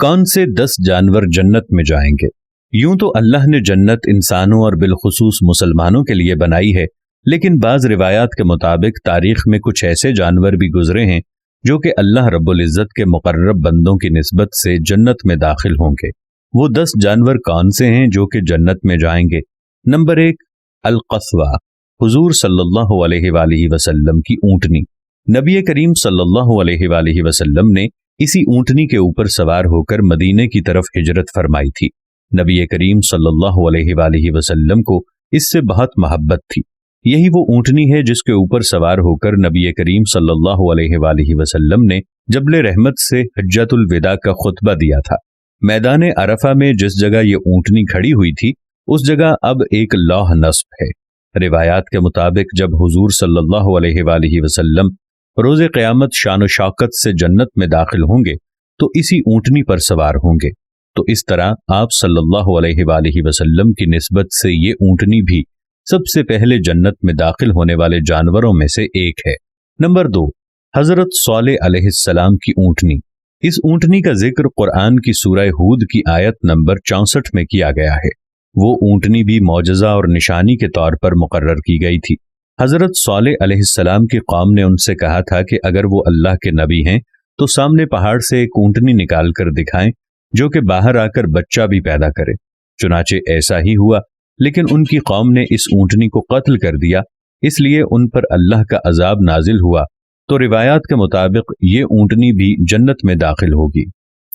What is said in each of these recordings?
कौन से 10 जानवर जन्नत में जाएंगे। यूं तो अल्लाह ने जन्नत इंसानों और बिलखुसूस मुसलमानों के लिए बनाई है, लेकिन बाज रिवायात के मुताबिक तारीख में कुछ ऐसे जानवर भी गुजरे हैं जो कि अल्लाह रब्बुल इज्जत के मुकर्रब बंदों की निस्बत से जन्नत में दाखिल होंगे। वो 10 जानवर कौन से हैं जो कि जन्नत में जाएंगे। नंबर 1, अल-क़स्वा, हुजूर सल्लल्लाहु अलैहि वसल्लम की ऊँटनी। नबी करीम सल्लल्लाहु अलैहि वसल्लम ने इसी ऊँटनी के ऊपर सवार होकर मदीने की तरफ हिजरत फरमाई थी। नबी करीम सल्लल्लाहु अलैहि वसल्लम को इससे बहुत मोहब्बत थी। यही वो ऊँटनी है जिसके ऊपर सवार होकर नबी करीम सल्लल्लाहु अलैहि वसल्लम ने जबल रहमत से हज्जतुल विदा का खुतबा दिया था। मैदान अरफा में जिस जगह ये ऊँटनी खड़ी हुई थी उस जगह अब एक लौह नस्ब है। रिवायात के मुताबिक जब हुजूर सल्लल्लाहु अलैहि वसल्लम रोज़े क़यामत शान शौकत से जन्नत में दाखिल होंगे तो इसी ऊँटनी पर सवार होंगे। तो इस तरह आप सल्लल्लाहु अलैहि वसल्लम की निस्बत से ये ऊँटनी भी सबसे पहले जन्नत में दाखिल होने वाले जानवरों में से एक है। नंबर 2, हजरत सालेह अलैहिस्सलाम की ऊँटनी। इस ऊँटनी का जिक्र कुरान की सूरह हूद की आयत नंबर 64 में किया गया है। वो ऊँटनी भी मौजज़ा और निशानी के तौर पर मुकर्रर की गई थी। हजरत सालेह अलैहिस्सलाम की कौम ने उनसे कहा था कि अगर वो अल्लाह के नबी हैं तो सामने पहाड़ से एक ऊँटनी निकाल कर दिखाएं जो कि बाहर आकर बच्चा भी पैदा करे। चुनाचे ऐसा ही हुआ, लेकिन उनकी कौम ने इस ऊँटनी को कत्ल कर दिया, इसलिए उन पर अल्लाह का अजाब नाजिल हुआ। तो रिवायात के मुताबिक ये ऊँटनी भी जन्नत में दाखिल होगी।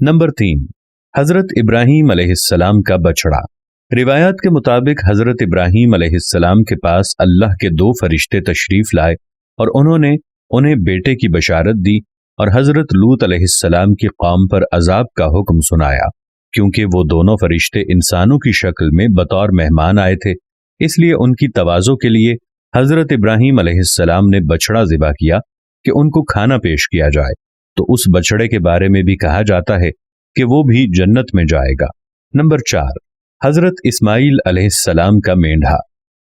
नंबर 3, हजरत इब्राहीम अलैहिस्सलाम का बछड़ा। रिवायात के मुताबिक हजरत इब्राहीम अलैहिस्सलाम के पास अल्लाह के 2 फरिश्ते तशरीफ लाए और उन्होंने उन्हें बेटे की बशारत दी और हजरत लूत अलैहिस्सलाम की कौम पर अजाब का हुक्म सुनाया। क्योंकि वो दोनों फरिश्ते इंसानों की शक्ल में बतौर मेहमान आए थे, इसलिए उनकी तवाज़ो के लिए हजरत इब्राहीम अलैहिस्सलाम ने बछड़ा ज़िबा किया कि उनको खाना पेश किया जाए। तो उस बछड़े के बारे में भी कहा जाता है कि वो भी जन्नत में जाएगा। नंबर 4, हजरत इस्माईल अलैहिस्सलाम का मेंढा।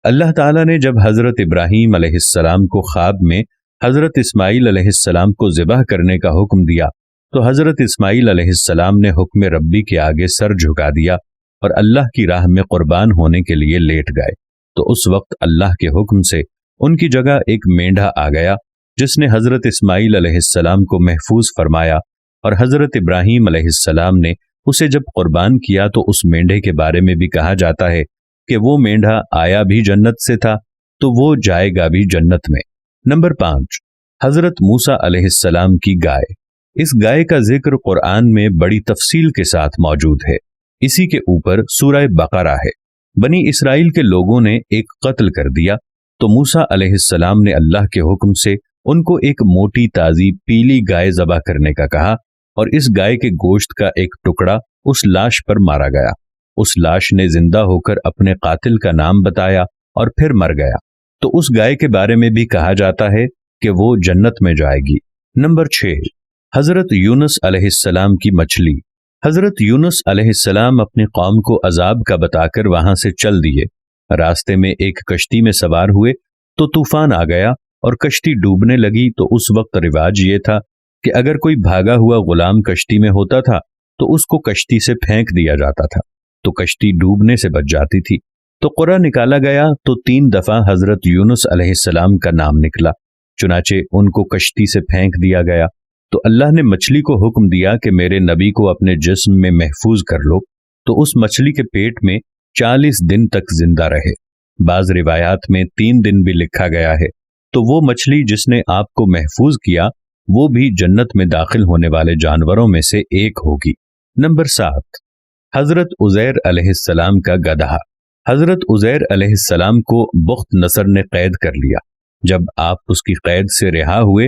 अल्लाह ताला ने जब हजरत इब्राहीम अलैहिस्सलाम को ख्वाब में हजरत इस्माईल अलैहिस्सलाम को ज़िबह करने का हुक्म दिया तो हजरत इस्माईल अलैहिस्सलाम ने हुक्म रब्बी के आगे सर झुका दिया और अल्लाह की राह में कुर्बान होने के लिए लेट गए। तो उस वक्त अल्लाह के हुक्म से उनकी जगह एक मेंढा आ गया जिसने हजरत इस्माईल अलैहिस्सलाम को महफूज फरमाया और हजरत इब्राहीम अलैहिस्सलाम ने उसे जब कुर्बान किया तो उस मेंढे के बारे में भी कहा जाता है कि वो मेंढा आया भी जन्नत से था तो वो जाएगा भी जन्नत में। नंबर 5, हजरत मूसा अलैहिस्सलाम की गाय। इस गाय का जिक्र कुरान में बड़ी तफसील के साथ मौजूद है। इसी के ऊपर सूरह बकरा है। बनी इसराइल के लोगों ने एक कत्ल कर दिया तो मूसा अलैहिस्सलाम ने अल्लाह के हुक्म से उनको एक मोटी ताजी पीली गाय ज़बह करने का कहा और इस गाय के गोश्त का एक टुकड़ा उस लाश पर मारा गया। उस लाश ने जिंदा होकर अपने कातिल का नाम बताया और फिर मर गया। तो उस गाय के बारे में भी कहा जाता है कि वो जन्नत में जाएगी। नंबर 6, हजरत यूनुस अलैहिस्सलाम की मछली। हजरत यूनुस अलैहिस्सलाम अपनी कौम को अजाब का बताकर वहां से चल दिए। रास्ते में एक कश्ती में सवार हुए तो तूफान आ गया और कश्ती डूबने लगी। तो उस वक्त रिवाज ये था कि अगर कोई भागा हुआ गुलाम कश्ती में होता था तो उसको कश्ती से फेंक दिया जाता था, तो कश्ती डूबने से बच जाती थी। तो कुरा निकाला गया तो 3 दफा हजरत यूनुस अलैहिस्सलाम का नाम निकला। चुनाचे उनको कश्ती से फेंक दिया गया। तो अल्लाह ने मछली को हुक्म दिया कि मेरे नबी को अपने जिस्म में महफूज कर लो। तो उस मछली के पेट में 40 दिन तक जिंदा रहे। बाज रिवायात में 3 दिन भी लिखा गया है। तो वो मछली जिसने आपको महफूज किया वो भी जन्नत में दाखिल होने वाले जानवरों में से एक होगी। नंबर 7, हजरत उज़ैर अलैहिस्सलाम का गधा। हजरत उज़ैर अलैहिस्सलाम को बुख्त नसर ने कैद कर लिया। जब आप उसकी कैद से रिहा हुए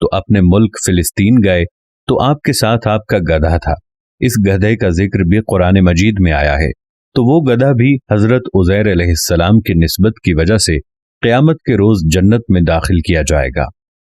तो अपने मुल्क फिलिस्तीन गए तो आपके साथ आपका गधा था। इस गधे का जिक्र भी कुरान मजीद में आया है। तो वो गधा भी हजरत उज़ैर अलैहिस्सलाम की निस्बत की वजह से क़यामत के रोज जन्नत में दाखिल किया जाएगा।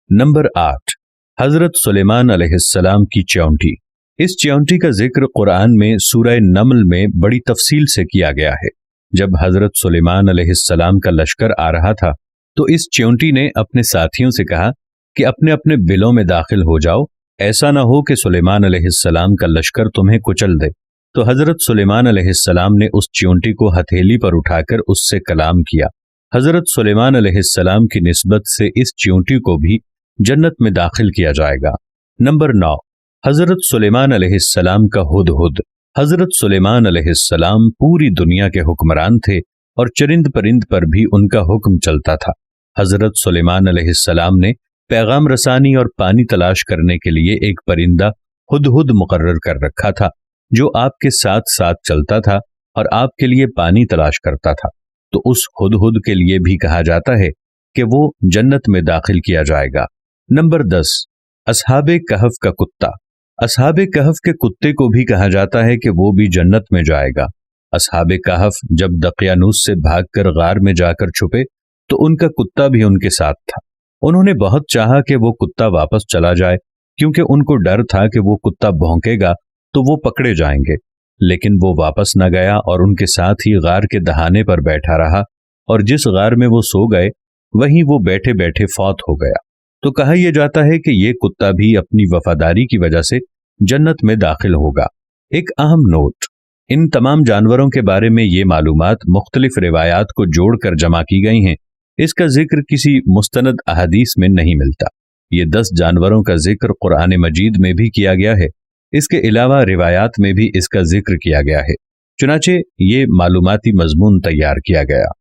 नंबर 8, हजरत सुलेमान अलैहिस्सलाम की च्योंटी। इस च्योंटी का जिक्र कुरान में सूरह नमल में बड़ी तफसील से किया गया है। जब हजरत सुलेमान अलैहिस्सलाम का लश्कर आ रहा था तो इस च्योंटी ने अपने साथियों से कहा कि अपने अपने बिलों में दाखिल हो जाओ, ऐसा ना हो कि सुलेमान अलैहिस्सलाम का लश्कर तुम्हें कुचल दे। तो हजरत सुलेमान अलैहिस्सलाम ने उस चींटी को हथेली पर उठाकर उससे कलाम किया। हजरत सुलेमान अलैहिस्सलाम की निस्बत से इस चींटी को भी जन्नत में दाखिल किया जाएगा। नंबर 9, हजरत सुलेमान अलैहिस्सलाम का हुदहुद। हजरत सुलेमान अलैहिस्सलाम पूरी दुनिया के हुक्मरान थे और चरिंद परिंद पर भी उनका हुक्म चलता था। हजरत सुलेमान अलैहिस्सलाम ने पैगाम रसानी और पानी तलाश करने के लिए एक परिंदा हुदहुद मुकर्रर कर रखा था, जो आपके साथ साथ चलता था और आपके लिए पानी तलाश करता था। तो उस हुदहुद के लिए भी कहा जाता है कि वो जन्नत में दाखिल किया जाएगा। नंबर 10, असहाबे कहफ का कुत्ता। असहाबे कहफ के कुत्ते को भी कहा जाता है कि वो भी जन्नत में जाएगा। असहाबे कहफ जब दकियानूस से भागकर गार में जाकर छुपे तो उनका कुत्ता भी उनके साथ था। उन्होंने बहुत चाहा कि वो कुत्ता वापस चला जाए, क्योंकि उनको डर था कि वो कुत्ता भौंकेगा तो वो पकड़े जाएंगे, लेकिन वो वापस न गया और उनके साथ ही गार के दहाने पर बैठा रहा, और जिस गार में वो सो गए वहीं वो बैठे बैठे फौत हो गया। तो कहा यह जाता है कि ये कुत्ता भी अपनी वफादारी की वजह से जन्नत में दाखिल होगा। एक अहम नोट, इन तमाम जानवरों के बारे में ये मालूमात मुख्तलिफ रिवायात को जोड़कर जमा की गई हैं। इसका जिक्र किसी मुस्तनद अहादीस में नहीं मिलता। ये 10 जानवरों का जिक्र कुरान मजीद में भी किया गया है। इसके अलावा रिवायात में भी इसका जिक्र किया गया है। चुनाचे ये मालूमाती मजमून तैयार किया गया।